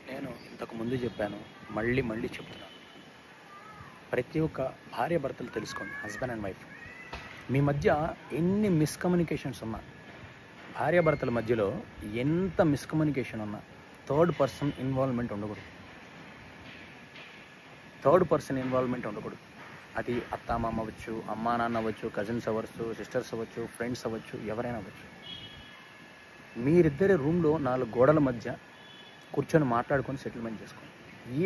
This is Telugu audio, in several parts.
నేను ఇంతకు ముందు చెప్పాను, మళ్ళీ చెప్తున్నాను. ప్రతి ఒక్క భార్యాభర్తలు తెలుసుకోండి, హస్బెండ్ అండ్ వైఫ్ మీ మధ్య ఎన్ని మిస్కమ్యూనికేషన్స్ ఉన్నా, భార్యాభర్తల మధ్యలో ఎంత మిస్కమ్యూనికేషన్ ఉన్నా థర్డ్ పర్సన్ ఇన్వాల్వ్మెంట్ ఉండకూడదు. అది అత్తామామ అవ్వచ్చు, అమ్మా నాన్న అవ్వచ్చు, కజిన్స్ అవ్వచ్చు, సిస్టర్స్ అవ్వచ్చు, ఫ్రెండ్స్ అవ్వచ్చు, ఎవరైనా అవ్వచ్చు. మీరిద్దరి రూమ్లో 4 గోడల మధ్య కూర్చొని మాట్లాడుకొని సెటిల్మెంట్ చేసుకోండి.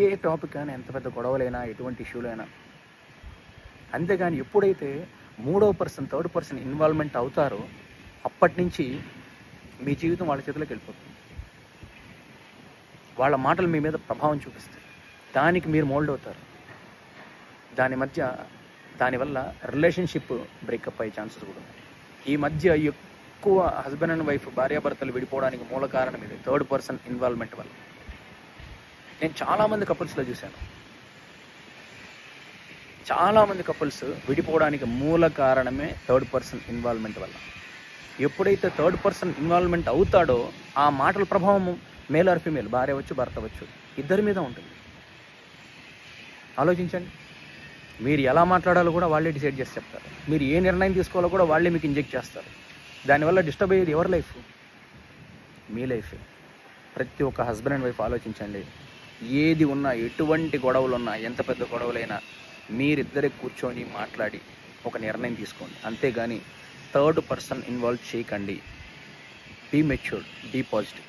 ఏ టాపిక్ అయినా, ఎంత పెద్ద గొడవలైనా, ఎటువంటి ఇష్యూలైనా. అంతేగాని ఎప్పుడైతే థర్డ్ పర్సన్ ఇన్వాల్వ్మెంట్ అవుతారో అప్పటి నుంచి మీ జీవితం వాళ్ళ చేతిలోకి వెళ్ళిపోతుంది. వాళ్ళ మాటలు మీ మీద ప్రభావం చూపిస్తాయి. దానికి మీరు మోల్డ్ అవుతారు. దానివల్ల రిలేషన్షిప్ బ్రేకప్ అయ్యే ఛాన్సెస్ కూడా ఉన్నాయి. ఈ మధ్య ఎక్కువ హస్బెండ్ అండ్ వైఫ్ భార్యాభర్తలు విడిపోవడానికి మూల కారణం ఇది, థర్డ్ పర్సన్ ఇన్వాల్వ్మెంట్ వల్ల. నేను చాలామంది కపుల్స్లో చూశాను. చాలామంది కపుల్స్ విడిపోవడానికి మూల కారణమే థర్డ్ పర్సన్ ఇన్వాల్వ్మెంట్ వల్ల. ఎప్పుడైతే థర్డ్ పర్సన్ ఇన్వాల్వ్మెంట్ అవుతాడో ఆ మాటల ప్రభావం మేల్ ఆర్ ఫీమేల్, భార్య అవ్వచ్చు, భర్త అవ్వచ్చు, ఇద్దరి మీద ఉంటుంది. ఆలోచించండి. మీరు ఎలా మాట్లాడాలో కూడా వాళ్ళే డిసైడ్ చేసి చెప్తారు. మీరు ఏ నిర్ణయం తీసుకోవాలో కూడా వాళ్ళే మీకు ఇంజెక్ట్ చేస్తారు. దానివల్ల డిస్టర్బ్ అయ్యేది ఎవరి లైఫ్? మీ లైఫే. ప్రతి ఒక్క హస్బెండ్ అండ్ వైఫ్ ఆలోచించండి. ఏది ఉన్నా, ఎటువంటి గొడవలు ఉన్నా, ఎంత పెద్ద గొడవలైనా మీరిద్దరే కూర్చొని మాట్లాడి ఒక నిర్ణయం తీసుకోండి. అంతేగాని థర్డ్ పర్సన్ ఇన్వాల్వ్ చేయకండి. Be matured, be positive.